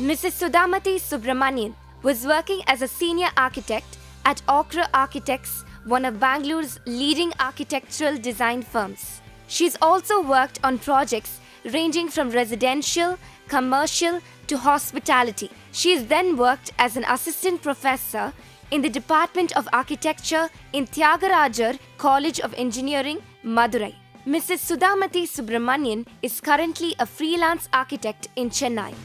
Mrs. Sudhamati Subramanian was working as a senior architect at Okra Architects, one of Bangalore's leading architectural design firms. She's also worked on projects ranging from residential, commercial to hospitality. She's then worked as an assistant professor in the Department of Architecture in Tyagarajar College of Engineering, Madurai. Mrs. Sudhamati Subramanian is currently a freelance architect in Chennai.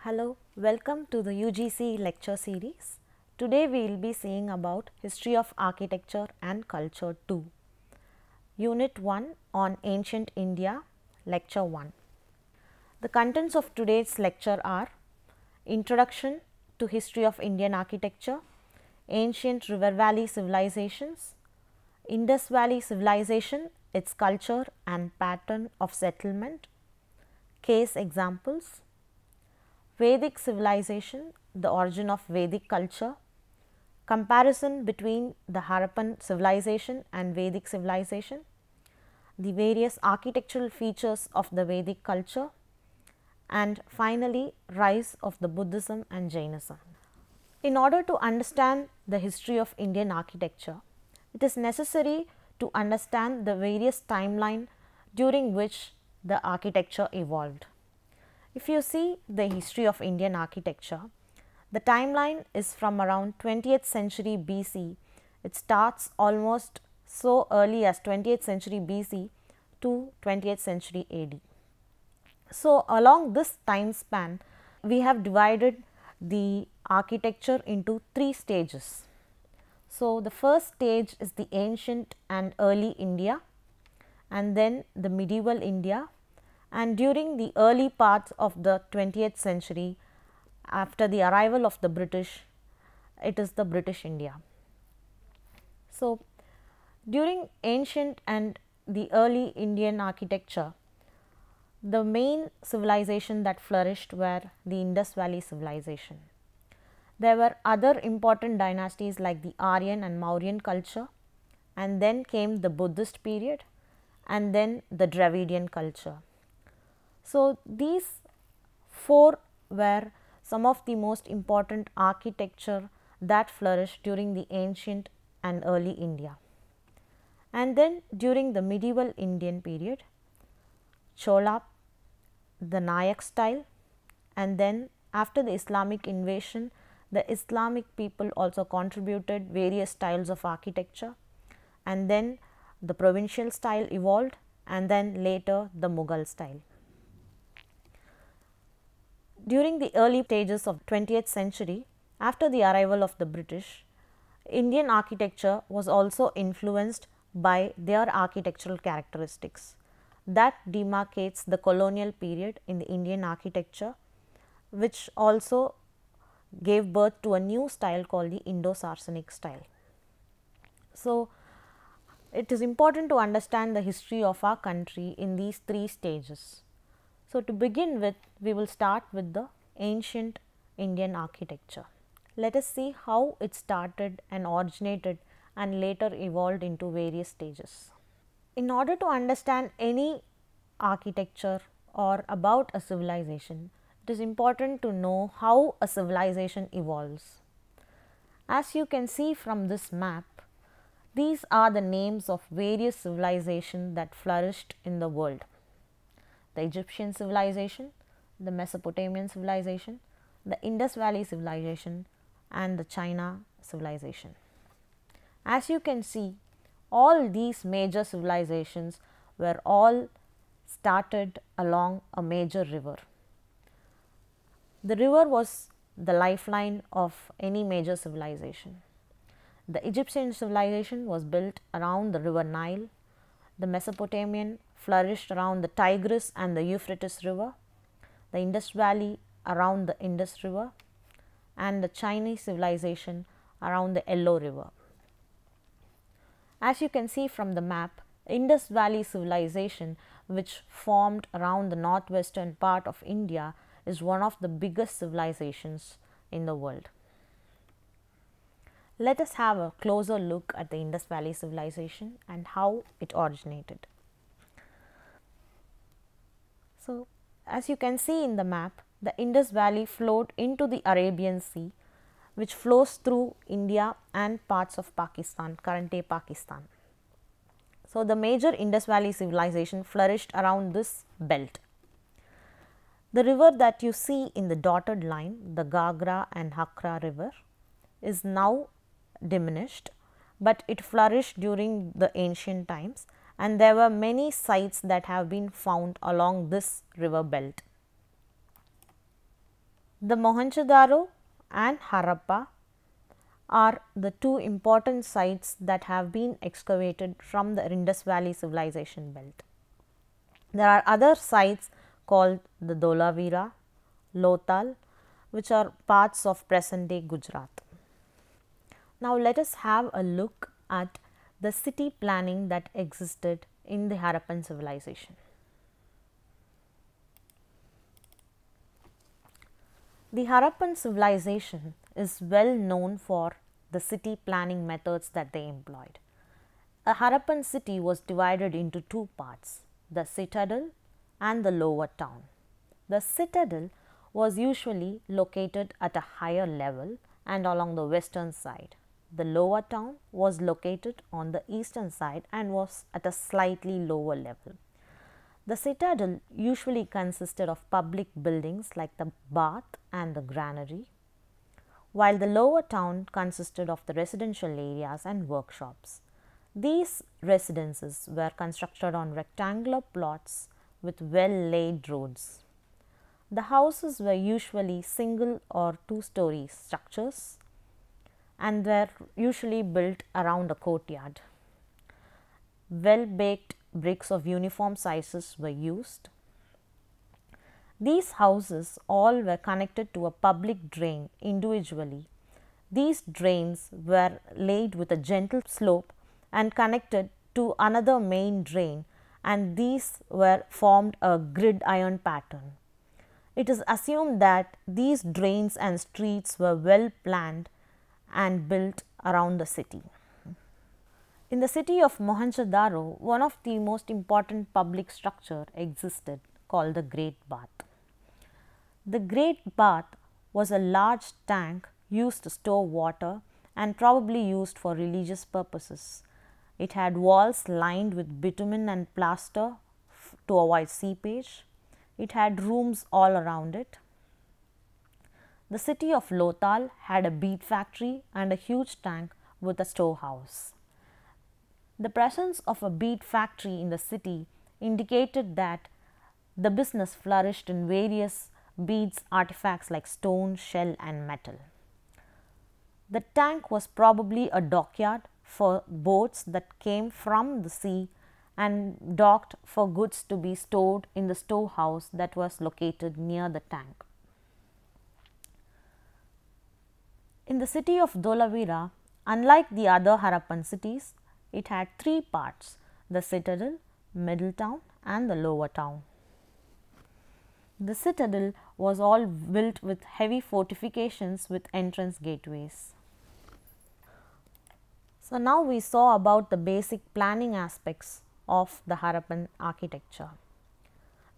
Hello, welcome to the UGC lecture series. Today we will be seeing about History of Architecture and Culture 2. Unit 1 on Ancient India, Lecture 1. The contents of today's lecture are Introduction to History of Indian Architecture, Ancient River Valley Civilizations, Indus Valley Civilization, its culture and pattern of settlement, case examples, Vedic civilization, the origin of Vedic culture, comparison between the Harappan civilization and Vedic civilization, the various architectural features of the Vedic culture, and finally rise of the Buddhism and Jainism. In order to understand the history of Indian architecture, it is necessary to understand the various timeline during which the architecture evolved. If you see the history of Indian architecture, the timeline is from around 20th century BC. It starts almost so early as 20th century BC to 20th century AD. So, along this time span, we have divided the architecture into 3 stages. So, the first stage is the ancient and early India, and then the medieval India, and during the early parts of the 20th century, after the arrival of the British, it is the British India. So, during ancient and the early Indian architecture, the main civilization that flourished were the Indus Valley civilization. There were other important dynasties like the Aryan and Mauryan culture, and then came the Buddhist period, and then the Dravidian culture. So, these 4 were some of the most important architecture that flourished during the ancient and early India. And then during the medieval Indian period, Chola, the Nayak style, and then after the Islamic invasion, the Islamic people also contributed various styles of architecture, and then the provincial style evolved, and then later the Mughal style. During the early stages of 20th century, after the arrival of the British, Indian architecture was also influenced by their architectural characteristics. That demarcates the colonial period in the Indian architecture, which also gave birth to a new style called the Indo-Saracenic style. So, it is important to understand the history of our country in these 3 stages. So, to begin with, we will start with the ancient Indian architecture. Let us see how it started and originated and later evolved into various stages. In order to understand any architecture or about a civilization, it is important to know how a civilization evolves. As you can see from this map, these are the names of various civilizations that flourished in the world. The Egyptian civilization, the Mesopotamian civilization, the Indus Valley civilization, and the China civilization. As you can see, all these major civilizations were all started along a major river. The river was the lifeline of any major civilization. The Egyptian civilization was built around the river Nile. The Mesopotamian flourished around the Tigris and the Euphrates river, the Indus Valley around the Indus river, and the Chinese civilization around the Yellow river. As you can see from the map, Indus Valley civilization, which formed around the northwestern part of India, is one of the biggest civilizations in the world. Let us have a closer look at the Indus Valley civilization and how it originated. So, As you can see in the map, the Indus Valley flowed into the Arabian Sea, which flows through India and parts of Pakistan, current day Pakistan. So, the major Indus Valley civilization flourished around this belt. The river that you see in the dotted line, the Gagra and Hakra river, is now diminished, but it flourished during the ancient times, and there were many sites that have been found along this river belt. The Mohenjo-daro and Harappa are the two important sites that have been excavated from the Indus Valley civilization belt. There are other sites called the Dholavira, Lothal, which are parts of present day Gujarat. Now, let us have a look at the city planning that existed in the Harappan civilization. The Harappan civilization is well known for the city planning methods that they employed. A Harappan city was divided into two parts, the citadel and the lower town. The citadel was usually located at a higher level and along the western side. The lower town was located on the eastern side and was at a slightly lower level. The citadel usually consisted of public buildings like the bath and the granary, while the lower town consisted of the residential areas and workshops. These residences were constructed on rectangular plots with well laid roads. The houses were usually single or two-story structures and were usually built around a courtyard. Well baked bricks of uniform sizes were used. These houses all were connected to a public drain individually. These drains were laid with a gentle slope and connected to another main drain, and these were formed a gridiron pattern. It is assumed that these drains and streets were well planned and built around the city. In the city of Mohenjo-daro, one of the most important public structure existed called the Great Bath. The Great Bath was a large tank used to store water and probably used for religious purposes. It had walls lined with bitumen and plaster to avoid seepage. It had rooms all around it. The city of Lothal had a bead factory and a huge tank with a storehouse. The presence of a bead factory in the city indicated that the business flourished in various beads artifacts like stone, shell and metal. The tank was probably a dockyard for boats that came from the sea and docked for goods to be stored in the storehouse that was located near the tank. In the city of Dholavira, unlike the other Harappan cities, it had three parts: the citadel, middle town and the lower town. The citadel was all built with heavy fortifications with entrance gateways. So, now we saw about the basic planning aspects of the Harappan architecture.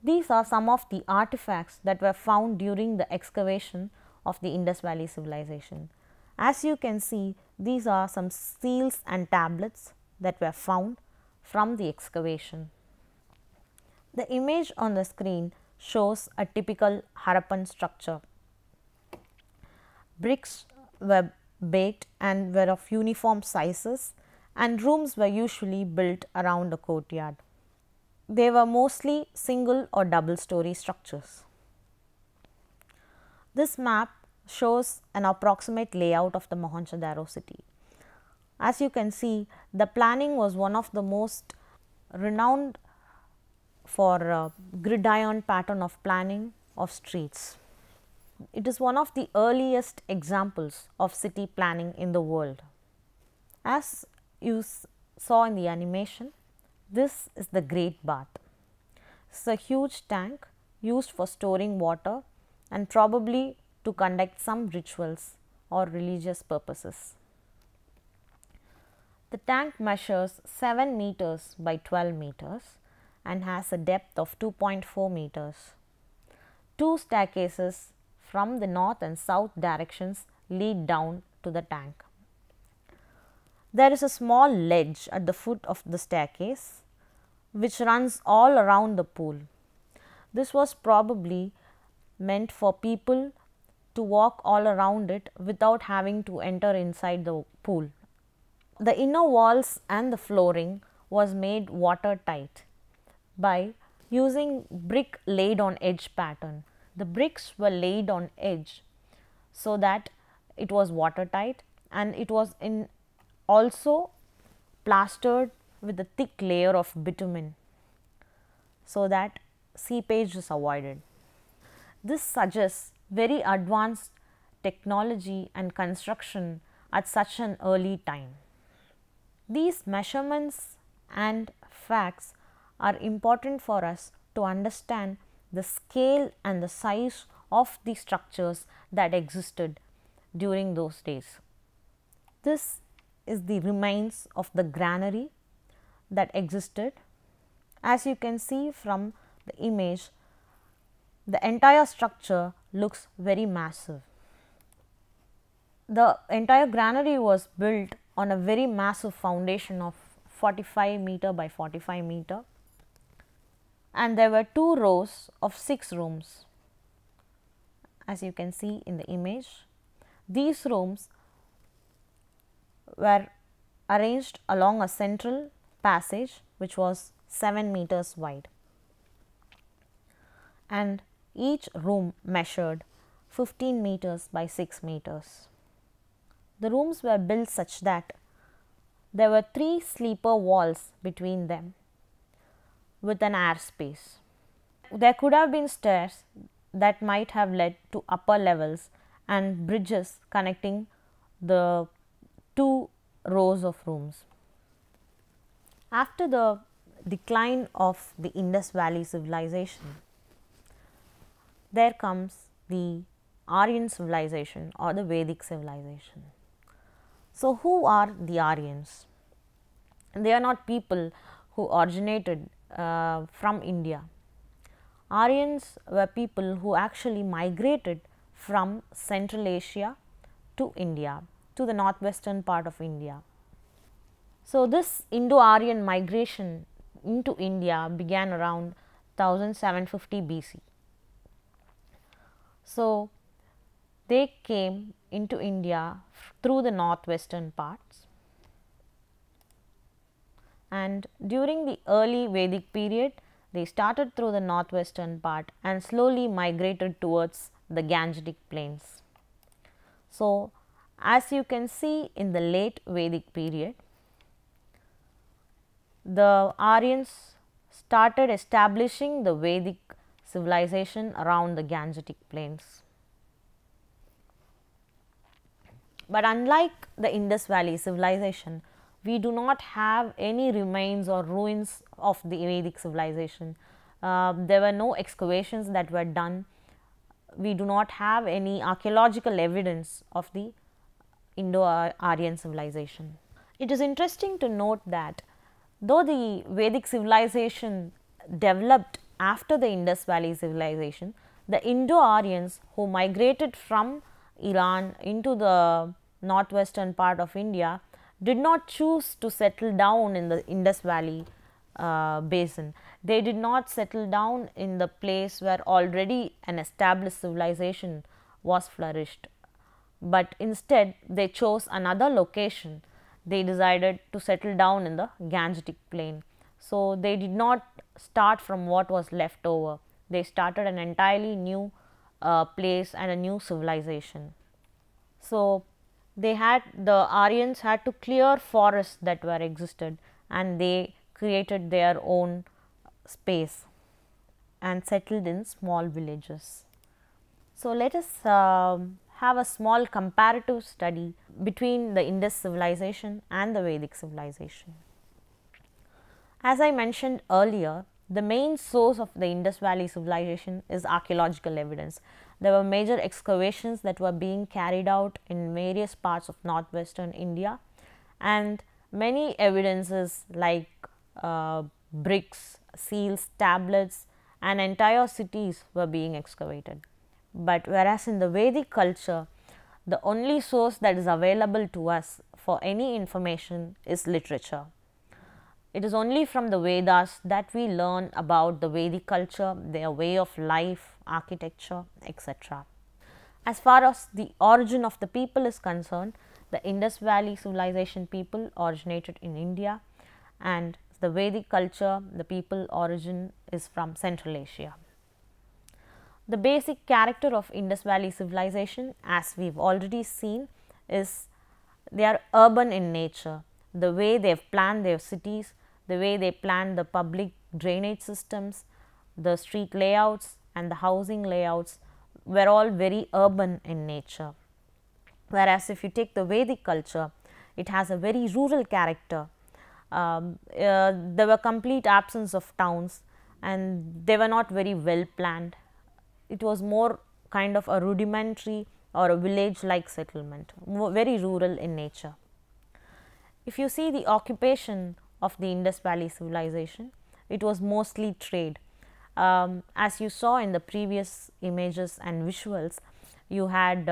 These are some of the artifacts that were found during the excavation of the Indus Valley civilization. As you can see, these are some seals and tablets that were found from the excavation. The image on the screen shows a typical Harappan structure. Bricks were baked and were of uniform sizes, and rooms were usually built around a courtyard. They were mostly single or double story structures. This map shows an approximate layout of the Mohenjo-daro city. As you can see, the planning was one of the most renowned for gridiron pattern of planning of streets. It is one of the earliest examples of city planning in the world. As you saw in the animation, this is the Great Bath. It is a huge tank used for storing water and probably to conduct some rituals or religious purposes. The tank measures 7 meters by 12 meters and has a depth of 2.4 meters. Two staircases from the north and south directions lead down to the tank. There is a small ledge at the foot of the staircase which runs all around the pool. This was probably meant for people to walk all around it without having to enter inside the pool. The inner walls and the flooring was made watertight by using brick laid on edge pattern. The bricks were laid on edge so that it was watertight, and it was also plastered with a thick layer of bitumen so that seepage is avoided. This suggests very advanced technology and construction at such an early time. These measurements and facts are important for us to understand the scale and the size of the structures that existed during those days. This is the remains of the granary that existed. As you can see from the image, the entire structure looks very massive. The entire granary was built on a very massive foundation of 45 meter by 45 meter, and there were 2 rows of 6 rooms. As you can see in the image, these rooms were arranged along a central passage which was 7 meters wide, and each room measured 15 meters by 6 meters. The rooms were built such that there were 3 sleeper walls between them with an air space. There could have been stairs that might have led to upper levels and bridges connecting the 2 rows of rooms. After the decline of the Indus Valley civilization, there comes the Aryan civilization or the Vedic civilization. So, who are the Aryans? They are not people who originated from India. Aryans were people who actually migrated from Central Asia to India, to the northwestern part of India. So, this Indo-Aryan migration into India began around 1750 BC. So, they came into India through the northwestern parts, and during the early Vedic period they started through the northwestern part and slowly migrated towards the Gangetic plains. So, as you can see in the late Vedic period, the Aryans started establishing the Vedic civilization around the Gangetic plains. But unlike the Indus Valley civilization, we do not have any remains or ruins of the Vedic civilization. There were no excavations that were done. We do not have any archaeological evidence of the Indo-Aryan civilization. It is interesting to note that though the Vedic civilization developed after the Indus Valley civilization, the Indo-Aryans who migrated from Iran into the northwestern part of India did not choose to settle down in the Indus Valley basin. They did not settle down in the place where already an established civilization was flourished, but instead they chose another location. They decided to settle down in the Gangetic plain. So, they did not start from what was left over. They started an entirely new place and a new civilization. So, the Aryans had to clear forests that were existed, and they created their own space and settled in small villages. So, let us have a small comparative study between the Indus civilization and the Vedic civilization. As I mentioned earlier, the main source of the Indus Valley civilization is archaeological evidence. There were major excavations that were being carried out in various parts of northwestern India, and many evidences like bricks, seals, tablets and entire cities were being excavated. But whereas in the Vedic culture, the only source that is available to us for any information is literature. It is only from the Vedas that we learn about the Vedic culture, their way of life, architecture, etc. As far as the origin of the people is concerned, the Indus Valley civilization people originated in India, and the Vedic culture, the people origin is from Central Asia. The basic character of Indus Valley civilization, as we have already seen, is they are urban in nature. The way they have planned their cities, the way they planned the public drainage systems, the street layouts and the housing layouts were all very urban in nature. Whereas, if you take the Vedic culture, it has a very rural character. There were complete absence of towns and they were not very well planned. It was more kind of a rudimentary or a village like settlement, very rural in nature. If you see the occupation of the Indus Valley civilization, it was mostly trade. As you saw in the previous images and visuals, you had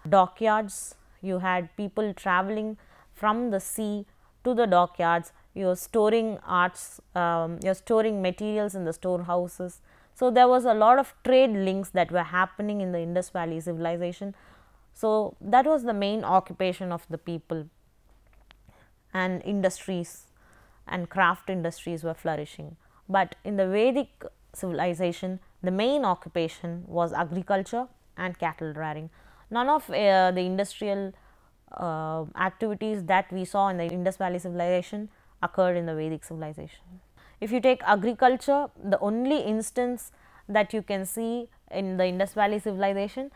dockyards, you had people traveling from the sea to the dockyards, you are storing arts, you are storing materials in the storehouses. So, there was a lot of trade links that were happening in the Indus Valley civilization. So, that was the main occupation of the people, and industries and craft industries were flourishing. But in the Vedic civilization, the main occupation was agriculture and cattle rearing. None of the industrial activities that we saw in the Indus Valley civilization occurred in the Vedic civilization. If you take agriculture, the only instance that you can see in the Indus Valley civilization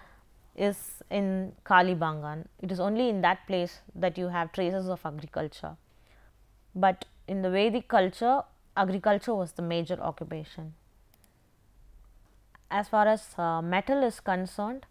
is in Kalibangan. It is only in that place that you have traces of agriculture. But in the Vedic culture, agriculture was the major occupation. As far as metal is concerned,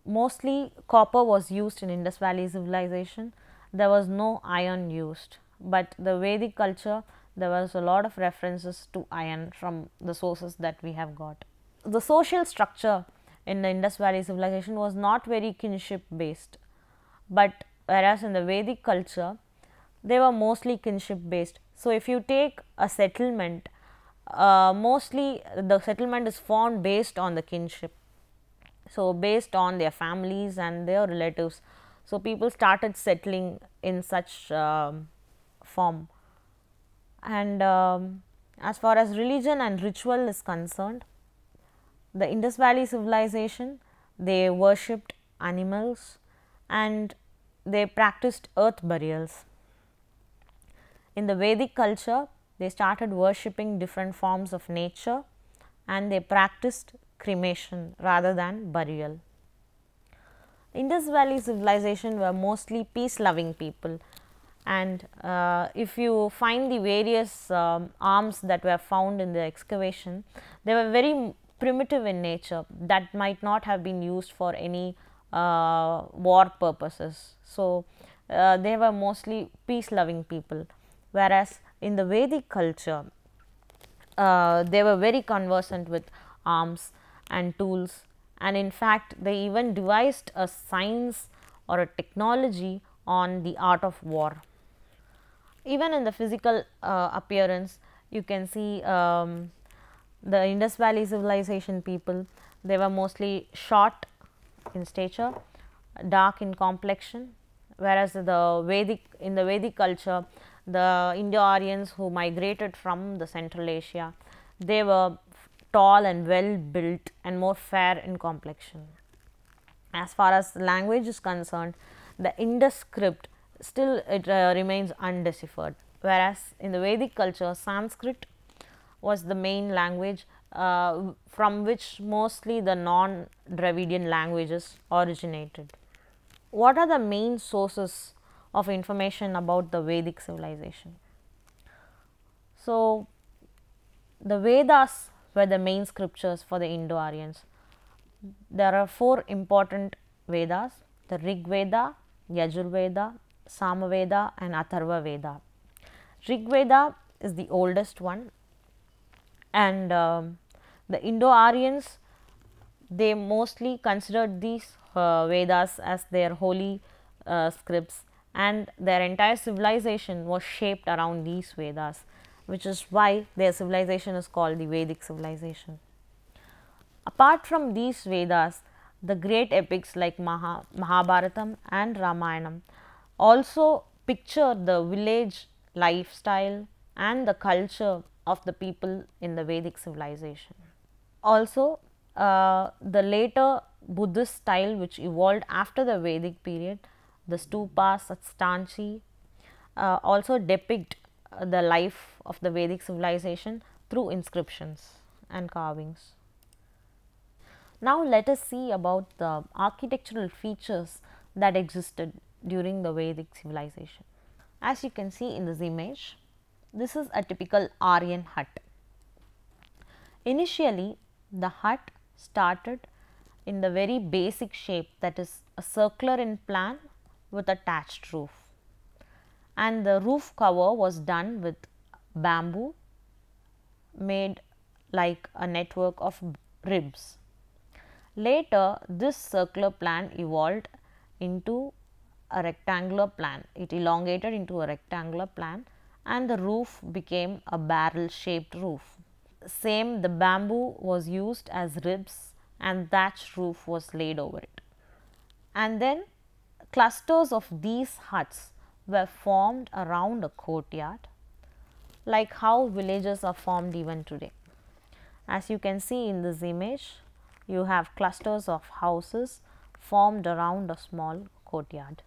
mostly copper was used in Indus Valley civilization. There was no iron used, but the Vedic culture, there was a lot of references to iron from the sources that we have got. The social structure in the Indus Valley civilization was not very kinship based, but whereas in the Vedic culture, they were mostly kinship based. So, if you take a settlement, mostly the settlement is formed based on the kinship. So, based on their families and their relatives. So, people started settling in such form. And as far as religion and ritual is concerned, the Indus Valley civilization, they worshipped animals and they practiced earth burials. In the Vedic culture, they started worshipping different forms of nature and they practiced cremation rather than burial. Indus Valley civilization were mostly peace loving people, and if you find the various arms that were found in the excavation, they were very primitive in nature, that might not have been used for any war purposes. So, they were mostly peace loving people, whereas in the Vedic culture, they were very conversant with arms and tools, and in fact, they even devised a science or a technology on the art of war. Even in the physical appearance, you can see the Indus Valley civilization people, they were mostly short in stature, dark in complexion, whereas in the Vedic culture, the Indo-Aryans who migrated from the Central Asia, they were tall and well built and more fair in complexion. As far as language is concerned, the Indus script still it remains undeciphered, whereas in the Vedic culture, Sanskrit was the main language from which mostly the non-Dravidian languages originated. What are the main sources of information about the Vedic civilization? So, the Vedas were the main scriptures for the Indo-Aryans. There are 4 important Vedas: the Rig Veda, Yajur Veda, Samaveda and Atharva Veda. Rig Veda is the oldest one, and The Indo-Aryans, they mostly considered these Vedas as their holy scripts, and their entire civilization was shaped around these Vedas, which is why their civilization is called the Vedic civilization. Apart from these Vedas, the great epics like Mahabharatam and Ramayanam also picture the village lifestyle and the culture of the people in the Vedic civilization. Also, the later Buddhist style which evolved after the Vedic period, the stupas, stanchi, also depict the life of the Vedic civilization through inscriptions and carvings. Now, let us see about the architectural features that existed during the Vedic civilization. As you can see in this image, this is a typical Aryan hut. Initially, the hut started in the very basic shape, that is a circular in plan with a thatched roof, and the roof cover was done with bamboo made like a network of ribs. Later, this circular plan evolved into a rectangular plan. It elongated into a rectangular plan and the roof became a barrel shaped roof. Same, the bamboo was used as ribs and thatched roof was laid over it. And then clusters of these huts were formed around a courtyard, like how villages are formed even today. As you can see in this image, you have clusters of houses formed around a small courtyard.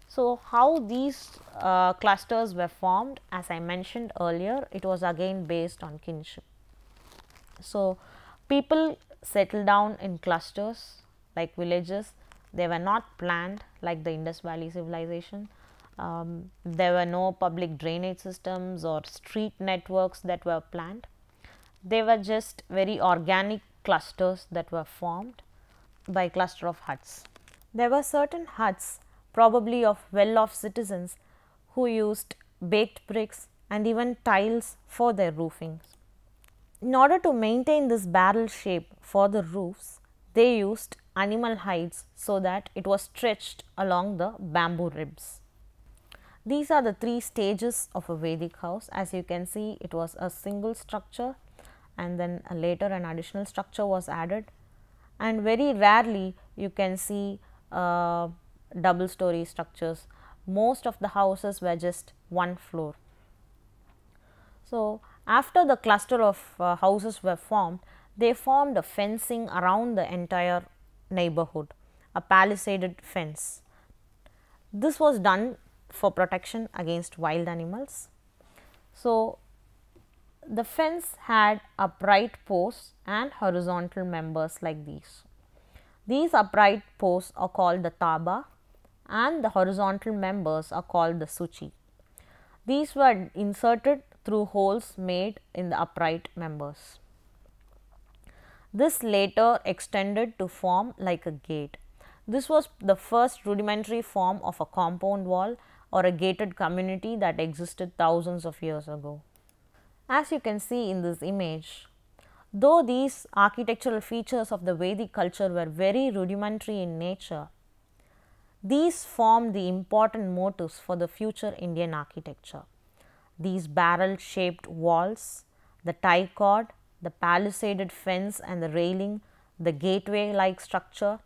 So, how these clusters were formed, as I mentioned earlier, it was again based on kinship. So, people settled down in clusters like villages. They were not planned like the Indus Valley civilization. There were no public drainage systems or street networks that were planned. They were just very organic clusters that were formed by cluster of huts. There were certain huts, probably of well-off citizens, who used baked bricks and even tiles for their roofings. In order to maintain this barrel shape for the roofs, they used animal hides so that it was stretched along the bamboo ribs. These are the three stages of a Vedic house. As you can see, it was a single structure and then later an additional structure was added, and very rarely you can see double story structures. Most of the houses were just one floor. So, after the cluster of houses were formed, they formed a fencing around the entire neighborhood, a palisaded fence. This was done for protection against wild animals. So, the fence had upright posts and horizontal members like these. These upright posts are called the taba and the horizontal members are called the suchi. These were inserted through holes made in the upright members. This later extended to form like a gate. This was the first rudimentary form of a compound wall or a gated community that existed thousands of years ago. As you can see in this image, though these architectural features of the Vedic culture were very rudimentary in nature, these formed the important motifs for the future Indian architecture. These barrel shaped walls, the tie cord, the palisaded fence and the railing, the gateway like structure,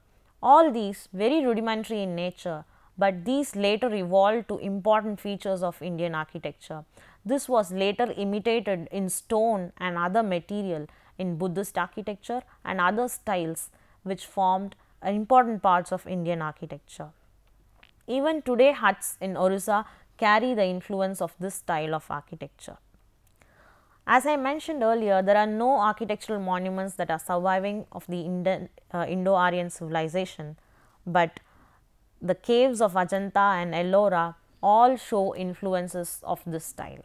all these very rudimentary in nature, but these later evolved to important features of Indian architecture. This was later imitated in stone and other material in Buddhist architecture and other styles which formed important parts of Indian architecture. Even today, huts in Orissa carry the influence of this style of architecture. As I mentioned earlier, there are no architectural monuments that are surviving of the Indo-Aryan civilization, but the caves of Ajanta and Ellora all show influences of this style.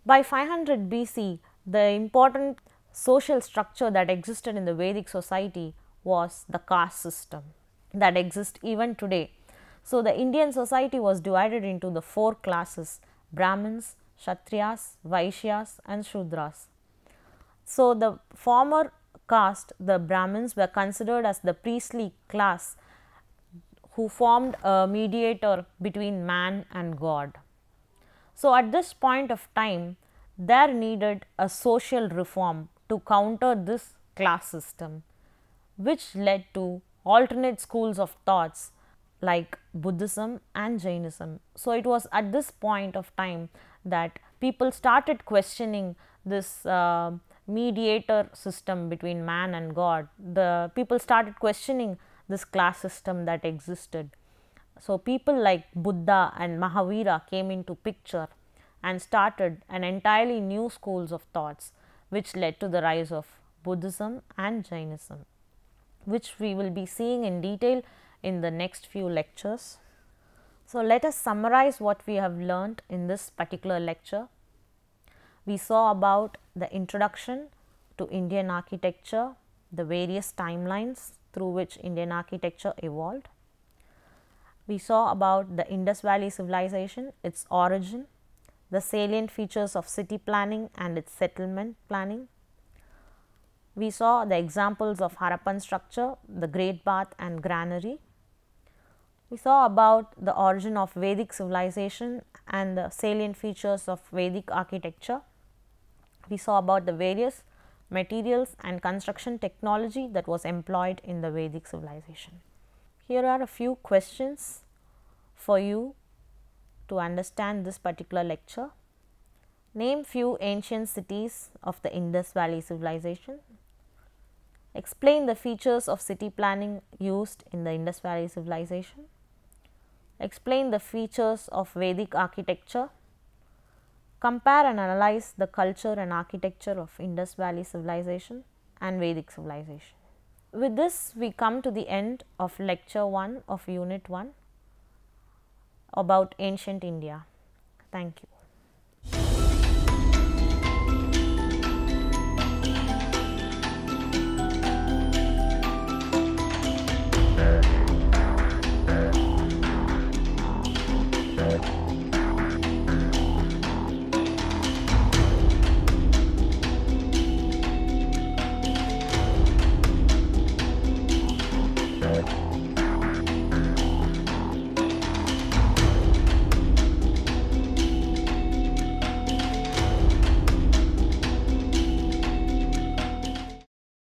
By 500 BC, the important social structure that existed in the Vedic society was the caste system that exists even today. So, the Indian society was divided into the four classes: Brahmins, Kshatriyas, Vaishyas and Shudras. So, the former caste, the Brahmins, were considered as the priestly class who formed a mediator between man and God. So, at this point of time, there needed a social reform to counter this class system, which led to alternate schools of thoughts like Buddhism and Jainism. So, it was at this point of time that people started questioning this mediator system between man and God. The people started questioning this class system that existed. So, people like Buddha and Mahavira came into picture and started an entirely new schools of thoughts, which led to the rise of Buddhism and Jainism, which we will be seeing in detail in the next few lectures. So, let us summarize what we have learnt in this particular lecture. We saw about the introduction to Indian architecture, the various timelines through which Indian architecture evolved. We saw about the Indus Valley civilization, its origin, the salient features of city planning and its settlement planning. We saw the examples of Harappan structure, the Great Bath and granary. We saw about the origin of Vedic civilization and the salient features of Vedic architecture. We saw about the various materials and construction technology that was employed in the Vedic civilization. Here are a few questions for you to understand this particular lecture. Name few ancient cities of the Indus Valley civilization. Explain the features of city planning used in the Indus Valley civilization. Explain the features of Vedic architecture. Compare and analyze the culture and architecture of Indus Valley civilization and Vedic civilization. With this, we come to the end of lecture 1 of unit 1 about ancient India. Thank you.